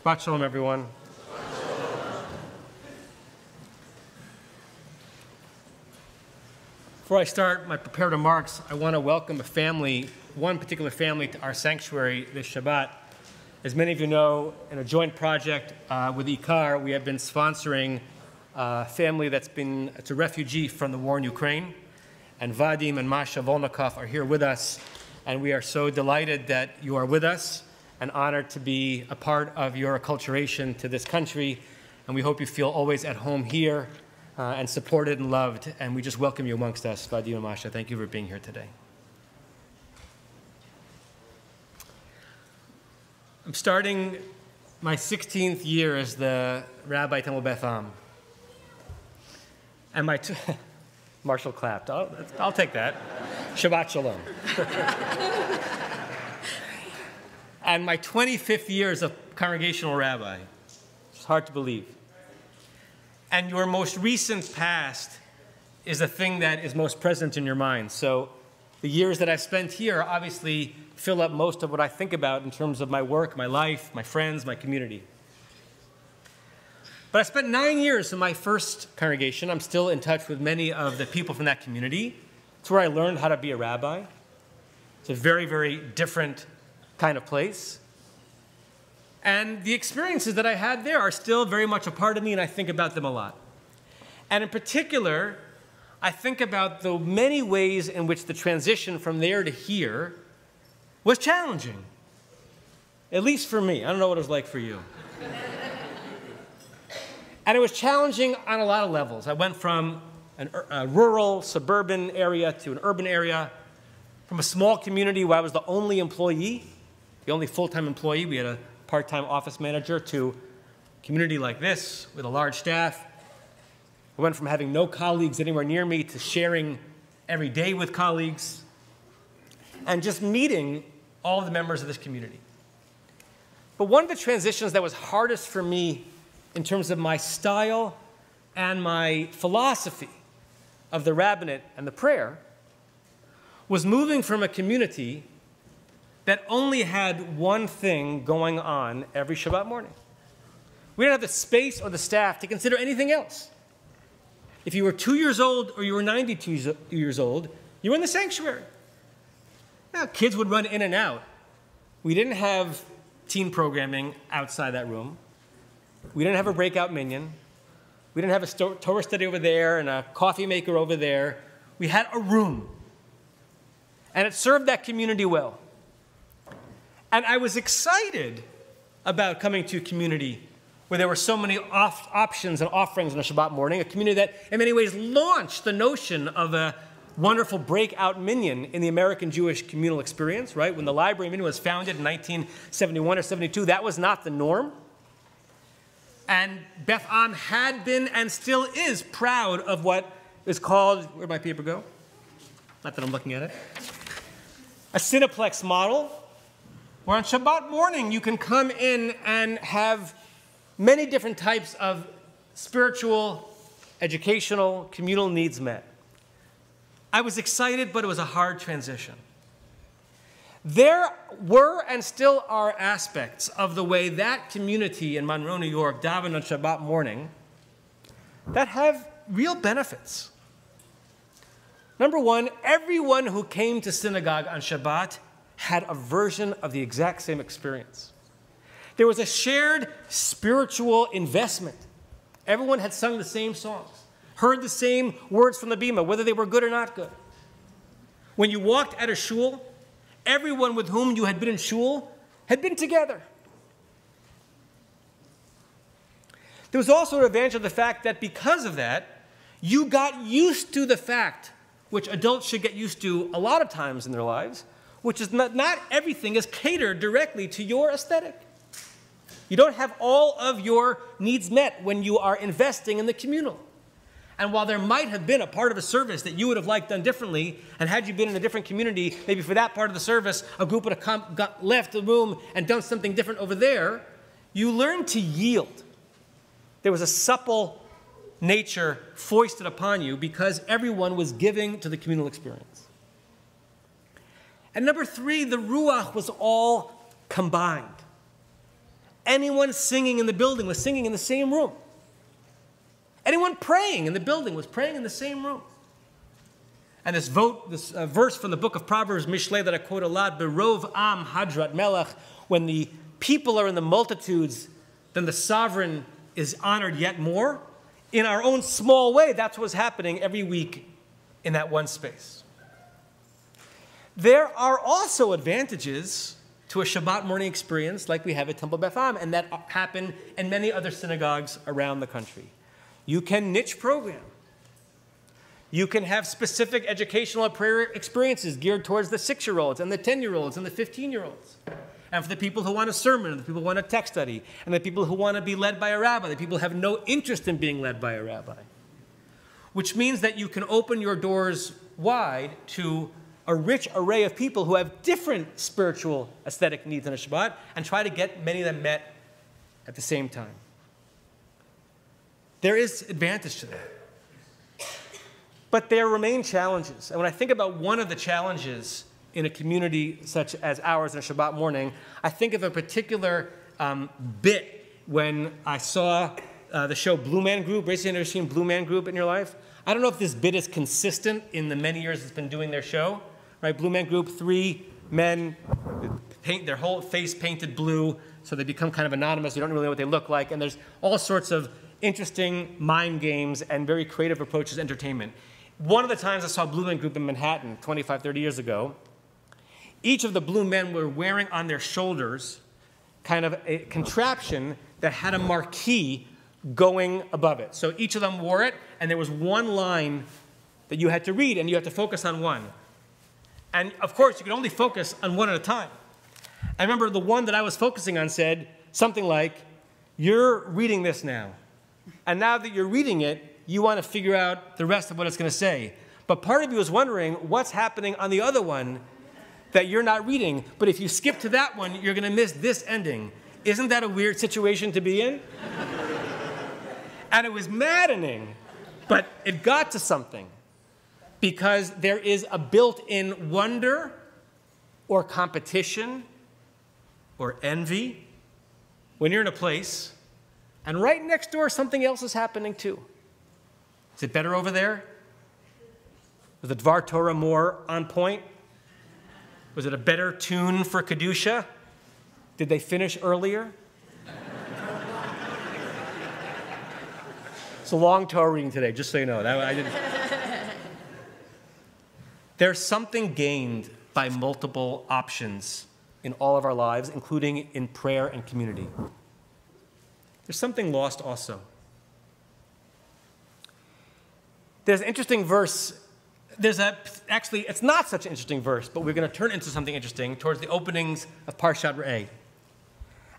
Shabbat shalom, everyone. Before I start my prepared remarks, I want to welcome a family, one particular family, to our sanctuary this Shabbat. As many of you know, in a joint project with IKAR, we have been sponsoring a family it's a refugee from the war in Ukraine. And Vadim and Masha Volnikov are here with us. And we are so delighted that you are with us and honored to be a part of your acculturation to this country. And we hope you feel always at home here and supported and loved. And we just welcome you amongst us, Vadim and Masha. Thank you for being here today. I'm starting my 16th year as the Rabbi Temple Beth. And my Marshall clapped. I'll take that. Shabbat shalom. And my 25th year as a congregational rabbi. It's hard to believe. And your most recent past is the thing that is most present in your mind. So the years that I've spent here obviously fill up most of what I think about in terms of my work, my life, my friends, my community. But I spent 9 years in my first congregation. I'm still in touch with many of the people from that community. It's where I learned how to be a rabbi. It's a very, very different kind of place. And the experiences that I had there are still very much a part of me, and I think about them a lot. And in particular, I think about the many ways in which the transition from there to here was challenging. At least for me. I don't know what it was like for you. And it was challenging on a lot of levels. I went from a rural, suburban area to an urban area, from a small community where I was the only employee, the only full-time employee. We had a part-time office manager, to a community like this with a large staff. I went from having no colleagues anywhere near me to sharing every day with colleagues and just meeting all of the members of this community. But one of the transitions that was hardest for me in terms of my style and my philosophy of the rabbinate and the prayer was moving from a community that only had one thing going on every Shabbat morning. We didn't have the space or the staff to consider anything else. If you were 2 years old or you were 92 years old, you were in the sanctuary. Now, kids would run in and out. We didn't have teen programming outside that room. We didn't have a breakout minyan. We didn't have a Torah study over there and a coffee maker over there. We had a room. And it served that community well. And I was excited about coming to a community where there were so many options and offerings on a Shabbat morning, a community that in many ways launched the notion of a wonderful breakout minyan in the American Jewish communal experience, right? When the library minyan was founded in 1971 or 72, that was not the norm. And Beth had been and still is proud of what is called, where'd my paper go? Not that I'm looking at it. A Cineplex model, where on Shabbat morning you can come in and have many different types of spiritual, educational, communal needs met. I was excited, but it was a hard transition. There were and still are aspects of the way that community in Monroe, New York, davened on Shabbat morning that have real benefits. Number one, everyone who came to synagogue on Shabbat had a version of the exact same experience. There was a shared spiritual investment. Everyone had sung the same songs, heard the same words from the bima, whether they were good or not good. When you walked at a shul, everyone with whom you had been in shul had been together. There was also an advantage of the fact that because of that, you got used to the fact, which adults should get used to a lot of times in their lives, which is not everything is catered directly to your aesthetic. You don't have all of your needs met when you are investing in the communal. And while there might have been a part of a service that you would have liked done differently, and had you been in a different community, maybe for that part of the service, a group would have left the room and done something different over there, you learned to yield. There was a supple nature foisted upon you because everyone was giving to the communal experience. And number three, the ruach was all combined. Anyone singing in the building was singing in the same room. Anyone praying in the building was praying in the same room. And this verse from the book of Proverbs, Mishlei, that I quote a lot, Berov am hadrat melech, when the people are in the multitudes, then the sovereign is honored yet more. In our own small way, that's what's happening every week in that one space. There are also advantages to a Shabbat morning experience like we have at Temple Beth Am, and that happen in many other synagogues around the country. You can niche program. You can have specific educational and prayer experiences geared towards the 6-year-olds and the 10-year-olds and the 15-year-olds. And for the people who want a sermon, and the people who want a text study, and the people who want to be led by a rabbi, the people who have no interest in being led by a rabbi. Which means that you can open your doors wide to a rich array of people who have different spiritual aesthetic needs on a Shabbat and try to get many of them met at the same time. There is advantage to that. But there remain challenges. And when I think about one of the challenges in a community such as ours on a Shabbat morning, I think of a particular bit when I saw the show Blue Man Group. Racing, have you ever seen Blue Man Group in your life? I don't know if this bit is consistent in the many years it's been doing their show. Right? Blue Man Group, 3 men, paint their whole face painted blue, so they become kind of anonymous. You don't really know what they look like. And there's all sorts of interesting mind games and very creative approaches to entertainment. One of the times I saw Blue Man Group in Manhattan 25, 30 years ago, each of the blue men were wearing on their shoulders kind of a contraption that had a marquee going above it. So each of them wore it, and there was one line that you had to read, and you had to focus on one. And of course, you could only focus on one at a time. I remember the one that I was focusing on said something like, "You're reading this now. And now that you're reading it, you want to figure out the rest of what it's going to say. But part of you is wondering what's happening on the other one that you're not reading. But if you skip to that one, you're going to miss this ending. Isn't that a weird situation to be in?" And it was maddening, but it got to something. Because there is a built-in wonder or competition or envy when you're in a place and right next door something else is happening too. Is it better over there? Was the Dvar Torah more on point? Was it a better tune for Kedusha? Did they finish earlier? It's a long Torah reading today, just so you know. I didn't. There's something gained by multiple options in all of our lives, including in prayer and community. There's something lost also. There's an interesting verse. Actually, it's not such an interesting verse, but we're going to turn into something interesting towards the openings of Parshat Re'eh.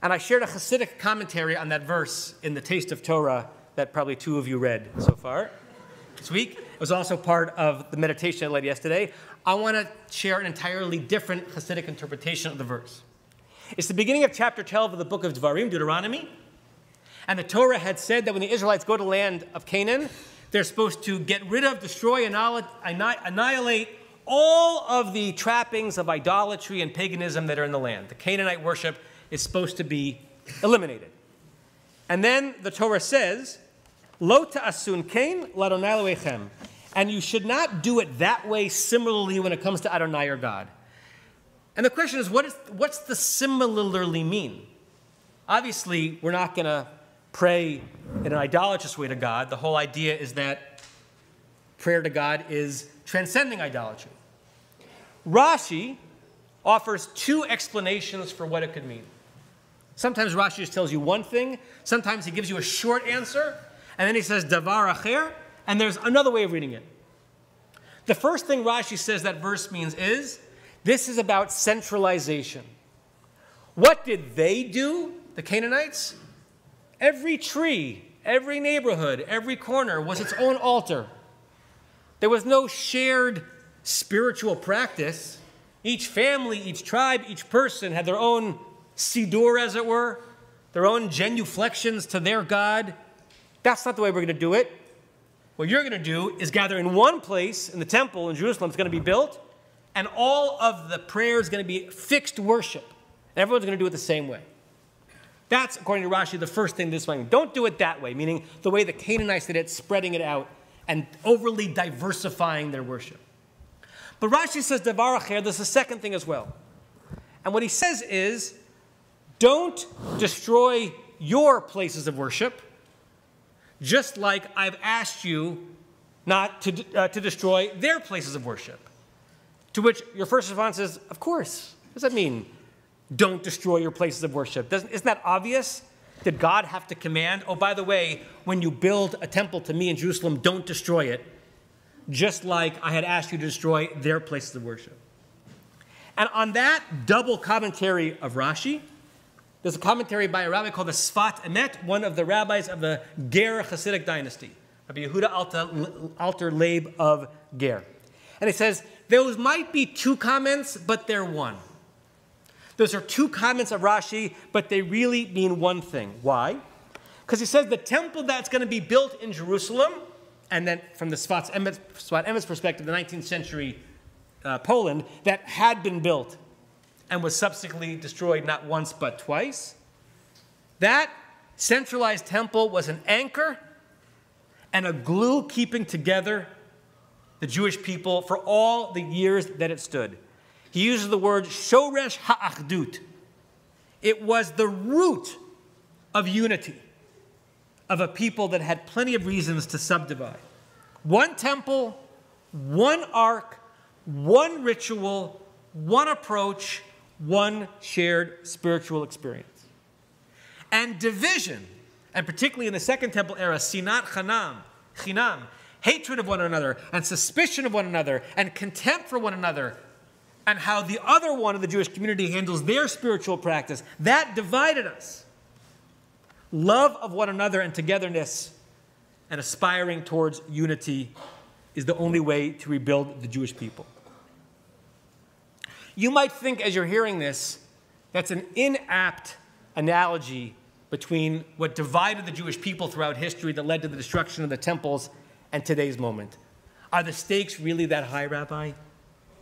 And I shared a Hasidic commentary on that verse in the Taste of Torah that probably 2 of you read so far this week. It was also part of the meditation I led yesterday. I want to share an entirely different Hasidic interpretation of the verse. It's the beginning of chapter 12 of the book of Devarim, Deuteronomy. And the Torah had said that when the Israelites go to the land of Canaan, they're supposed to get rid of, destroy, annihilate all of the trappings of idolatry and paganism that are in the land. The Canaanite worship is supposed to be eliminated. And then the Torah says, Lo ta'asun kain l'Adonai Elohechem. And you should not do it that way similarly when it comes to Adonai your God. And the question is, what's the similarly mean? Obviously, we're not going to pray in an idolatrous way to God. The whole idea is that prayer to God is transcending idolatry. Rashi offers 2 explanations for what it could mean. Sometimes Rashi just tells you one thing. Sometimes he gives you a short answer. And then he says, Davar acher. And there's another way of reading it. The first thing Rashi says that verse means is, this is about centralization. What did they do, the Canaanites? Every tree, every neighborhood, every corner was its own altar. There was no shared spiritual practice. Each family, each tribe, each person had their own sidur, as it were, their own genuflections to their God. That's not the way we're going to do it. What you're going to do is gather in one place in the temple in Jerusalem. It's going to be built, and all of the prayer is going to be fixed worship. And everyone's going to do it the same way. That's, according to Rashi, the first thing this way. Don't do it that way, meaning the way the Canaanites did it, spreading it out and overly diversifying their worship. But Rashi says, Davar acher, there's a second thing as well. And what he says is, don't destroy your places of worship, just like I've asked you not to destroy their places of worship. To which your first response is, of course. What does that mean? Don't destroy your places of worship. Isn't that obvious? Did God have to command, oh, by the way, when you build a temple to me in Jerusalem, don't destroy it, just like I had asked you to destroy their places of worship. And on that double commentary of Rashi, there's a commentary by a rabbi called the Sfat Emet, one of the rabbis of the Ger Hasidic dynasty, Rabbi Yehuda Alter Leib of Ger. And he says, those might be two comments, but they're one. Those are two comments of Rashi, but they really mean one thing. Why? Because he says the temple that's going to be built in Jerusalem, and then from the Sfat Emet's perspective, the 19th century Poland, that had been built and was subsequently destroyed not once but twice, that centralized temple was an anchor and a glue keeping together the Jewish people for all the years that it stood. He uses the word shoresh ha'achdut. It was the root of unity of a people that had plenty of reasons to subdivide. One temple, one ark, one ritual, one approach, one shared spiritual experience. And division, and particularly in the Second Temple era, sinat chinam, hatred of one another, and suspicion of one another, and contempt for one another, and how the other one of the Jewish community handles their spiritual practice, that divided us. Love of one another and togetherness and aspiring towards unity is the only way to rebuild the Jewish people. You might think, as you're hearing this, that's an inapt analogy between what divided the Jewish people throughout history that led to the destruction of the temples and today's moment. Are the stakes really that high, Rabbi?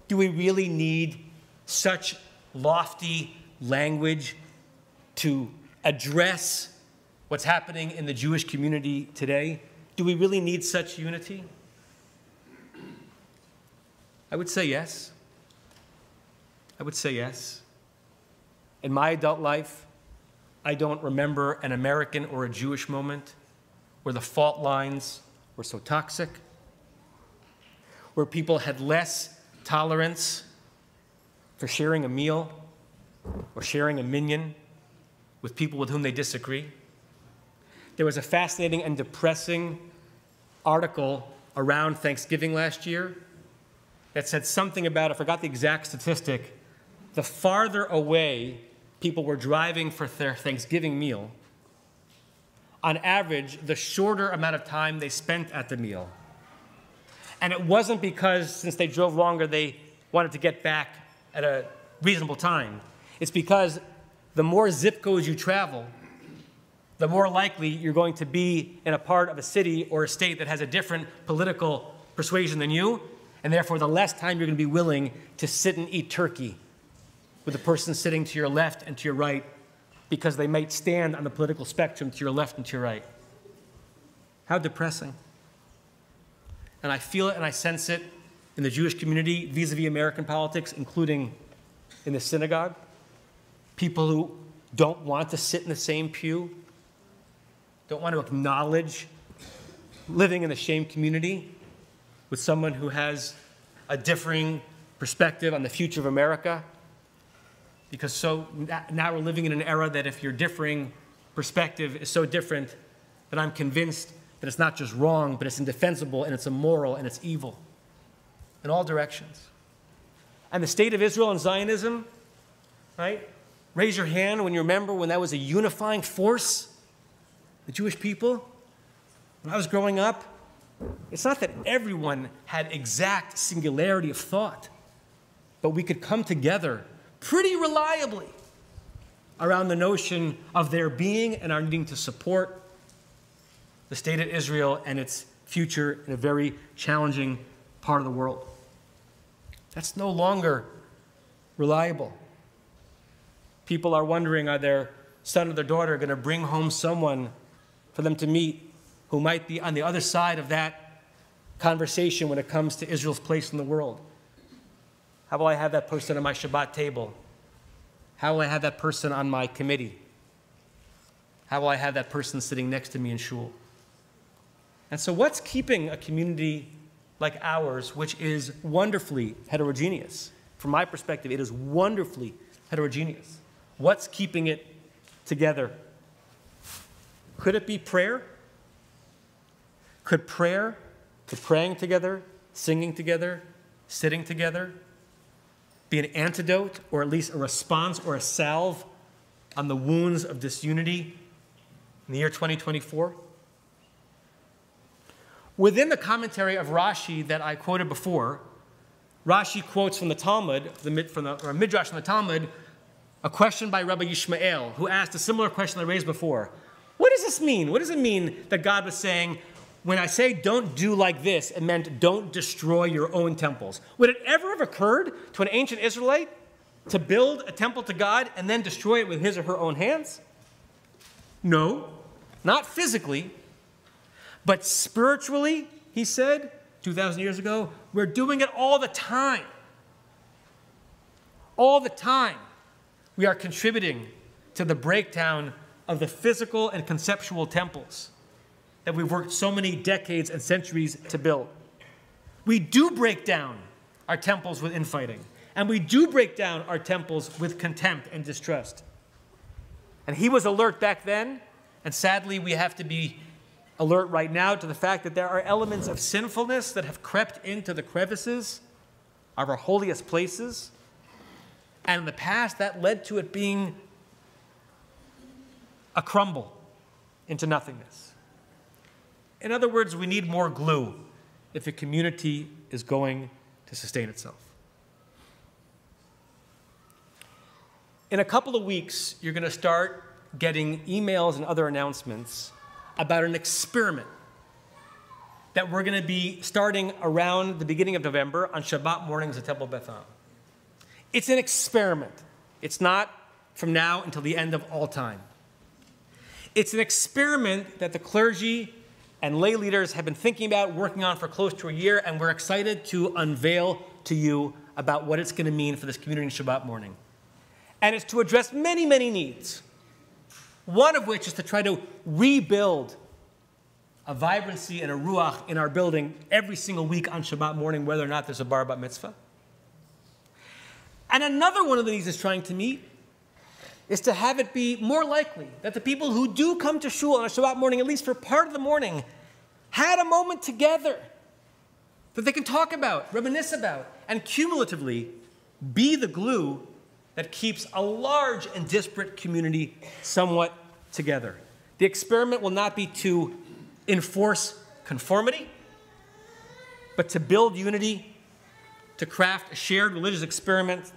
Do we really need such lofty language to address what's happening in the Jewish community today? Do we really need such unity? I would say yes. I would say yes. In my adult life, I don't remember an American or a Jewish moment where the fault lines were so toxic, where people had less tolerance for sharing a meal or sharing a minyan with people with whom they disagree. There was a fascinating and depressing article around Thanksgiving last year that said something about, I forgot the exact statistic, the farther away people were driving for their Thanksgiving meal, on average, the shorter amount of time they spent at the meal. And it wasn't because, since they drove longer, they wanted to get back at a reasonable time. It's because the more zip codes you travel, the more likely you're going to be in a part of a city or a state that has a different political persuasion than you, and therefore the less time you're going to be willing to sit and eat turkey with the person sitting to your left and to your right, because they might stand on the political spectrum to your left and to your right. How depressing. And I feel it and I sense it in the Jewish community vis-a-vis American politics, including in the synagogue. People who don't want to sit in the same pew, don't want to acknowledge living in the same community with someone who has a differing perspective on the future of America. Because now we're living in an era that if your differing perspective is so different that I'm convinced that it's not just wrong, but it's indefensible and it's immoral and it's evil in all directions. And the state of Israel and Zionism, right? Raise your hand when you remember when that was a unifying force, the Jewish people. When I was growing up, it's not that everyone had exact singularity of thought, but we could come together pretty reliably around the notion of their being and our needing to support the state of Israel and its future in a very challenging part of the world. That's no longer reliable. People are wondering, are there son or their daughter are going to bring home someone for them to meet who might be on the other side of that conversation when it comes to Israel's place in the world? How will I have that person at my Shabbat table? How will I have that person on my committee? How will I have that person sitting next to me in shul? And so what's keeping a community like ours, which is wonderfully heterogeneous? From my perspective, it is wonderfully heterogeneous. What's keeping it together? Could it be prayer? Could praying together, singing together, sitting together, be an antidote, or at least a response or a salve on the wounds of disunity in the year 2024? Within the commentary of Rashi that I quoted before, Rashi quotes from the Talmud, or Midrash from the Talmud, a question by Rabbi Yishmael, who asked a similar question I raised before. What does this mean? What does it mean that God was saying, when I say don't do like this, it meant don't destroy your own temples? Would it ever have occurred to an ancient Israelite to build a temple to God and then destroy it with his or her own hands? No, not physically, but spiritually, he said 2,000 years ago, we're doing it all the time. All the time, we are contributing to the breakdown of the physical and conceptual temples that we've worked so many decades and centuries to build. We do break down our temples with infighting, and we do break down our temples with contempt and distrust. And he was alert back then, and sadly we have to be alert right now to the fact that there are elements of sinfulness that have crept into the crevices of our holiest places. And in the past, that led to it being a crumble into nothingness. In other words, we need more glue if a community is going to sustain itself. In a couple of weeks, you're going to start getting emails and other announcements about an experiment that we're going to be starting around the beginning of November on Shabbat mornings at Temple Beth. It's an experiment. It's not from now until the end of all time. It's an experiment that the clergy and lay leaders have been thinking about, working on for close to a year, and we're excited to unveil to you about what it's going to mean for this community in Shabbat morning. And it's to address many, many needs. One of which is to try to rebuild a vibrancy and a ruach in our building every single week on Shabbat morning, whether or not there's a bar bat mitzvah. And another one of the needs is trying to meet is to have it be more likely that the people who do come to shul on a Shabbat morning, at least for part of the morning, had a moment together that they can talk about, reminisce about, and cumulatively be the glue that keeps a large and disparate community somewhat together. The experiment will not be to enforce conformity, but to build unity, to craft a shared religious experiment,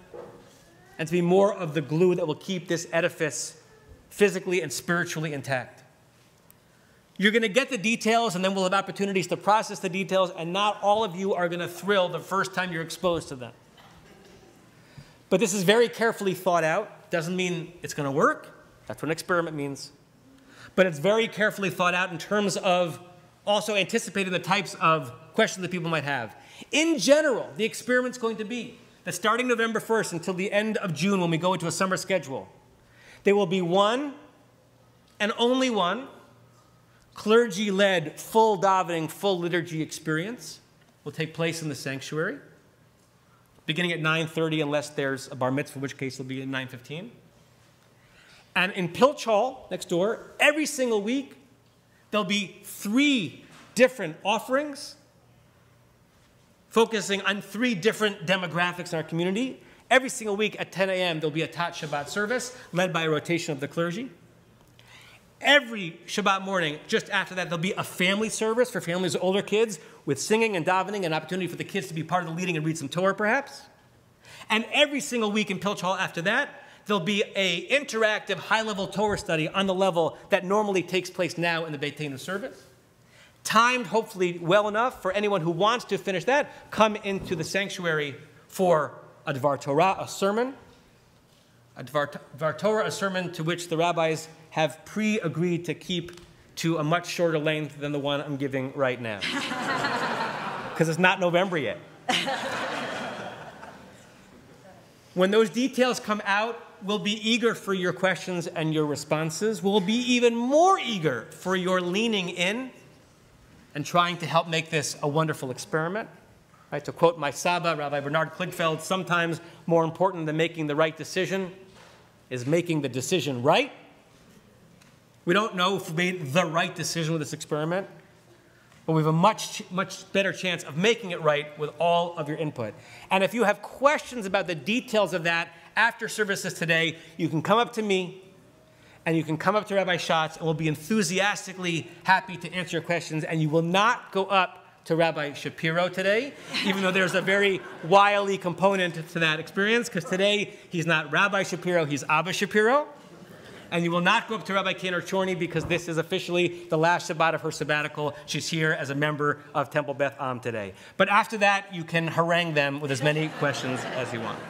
and to be more of the glue that will keep this edifice physically and spiritually intact. You're going to get the details, and then we'll have opportunities to process the details, and not all of you are going to thrill the first time you're exposed to them. But this is very carefully thought out. Doesn't mean it's going to work. That's what an experiment means. But it's very carefully thought out in terms of also anticipating the types of questions that people might have. In general, the experiment's going to be that starting November 1st until the end of June, when we go into a summer schedule, there will be one and only one clergy-led, full davening, full liturgy experience will take place in the sanctuary, beginning at 9:30 unless there's a bar mitzvah, in which case it'll be at 9:15. And in Pilch Hall, next door, every single week, there'll be 3 different offerings focusing on 3 different demographics in our community. Every single week at 10 a.m., there'll be a Tat Shabbat service led by a rotation of the clergy. Every Shabbat morning, just after that, there'll be a family service for families with older kids with singing and davening, an opportunity for the kids to be part of the leading and read some Torah, perhaps. And every single week in Pilch Hall after that, there'll be an interactive, high-level Torah study on the level that normally takes place now in the Beit Tenu service. Timed, hopefully, well enough for anyone who wants to finish that, come into the sanctuary for a Dvar Torah, a sermon, a Dvar Torah, a sermon to which the rabbis have pre-agreed to keep to a much shorter length than the one I'm giving right now. Because it's not November yet. When those details come out, we'll be eager for your questions and your responses. We'll be even more eager for your leaning in and trying to help make this a wonderful experiment. Right, to quote my Saba, Rabbi Bernard Kligfeld, sometimes more important than making the right decision is making the decision right. We don't know if we made the right decision with this experiment, but we have a much better chance of making it right with all of your input. And if you have questions about the details of that after services today, you can come up to me and you can come up to Rabbi Schatz, and we'll be enthusiastically happy to answer your questions. And you will not go up to Rabbi Shapiro today, even though there's a very wily component to that experience, because today he's not Rabbi Shapiro, he's Abba Shapiro. And you will not go up to Rabbi Kaner Chorny because this is officially the last Shabbat of her sabbatical. She's here as a member of Temple Beth Am today. But after that, you can harangue them with as many questions as you want.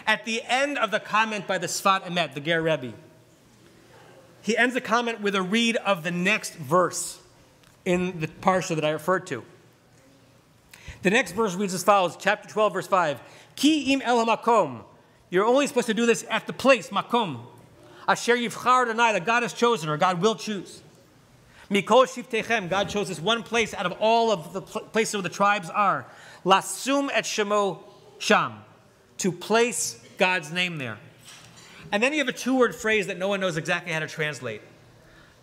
At the end of the comment by the Sfat Emet, the Ger Rebbe, he ends the comment with a read of the next verse in the parsha that I referred to. The next verse reads as follows, chapter 12, verse 5. Ki im el hamakom. You're only supposed to do this at the place, makom. Asher yivchar Adonai, that God has chosen, or God will choose. Mikol shiftechem, God chose this one place out of all of the places where the tribes are. Lasum et shemo sham, to place God's name there. And then you have a two-word phrase that no one knows exactly how to translate.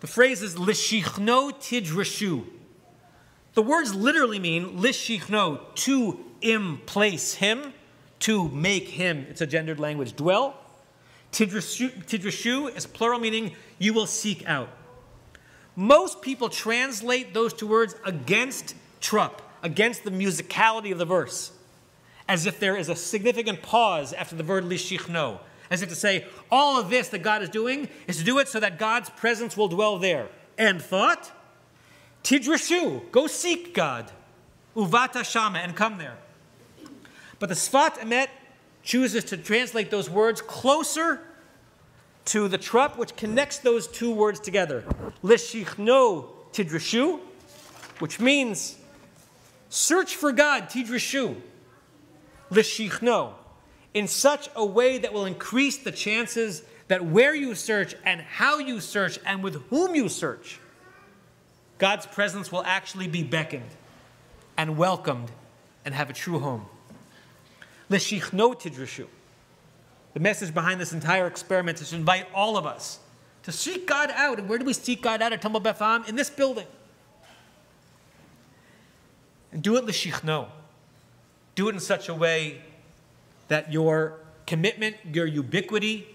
The phrase is lishichno tidreshu. The words literally mean lishichno, to place him, to make him. It's a gendered language. Dwell. Tidreshu is plural, meaning you will seek out. Most people translate those two words against trup, against the musicality of the verse, as if there is a significant pause after the word lishichno, as if to say, all of this that God is doing is to do it so that God's presence will dwell there. End thought. Tidreshu, go seek God. Uvata shama, and come there. But the Sfat Emet chooses to translate those words closer to the trup, which connects those two words together. Lishichno tidreshu, which means search for God, tidreshu. Lishichno, in such a way that will increase the chances that where you search and how you search and with whom you search, God's presence will actually be beckoned and welcomed and have a true home. Lishichno tidreshu. The message behind this entire experiment is to invite all of us to seek God out. And where do we seek God out at Temple Beth Am? In this building. And do it lishichno. Do it in such a way that your commitment, your ubiquity,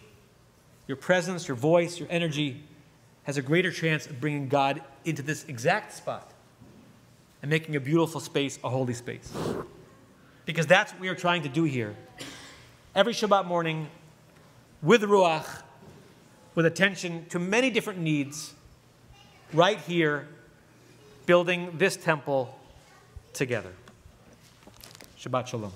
your presence, your voice, your energy has a greater chance of bringing God into this exact spot and making a beautiful space a holy space. Because that's what we are trying to do here. Every Shabbat morning, with Ruach, with attention to many different needs, right here, building this temple together. Shabbat Shalom.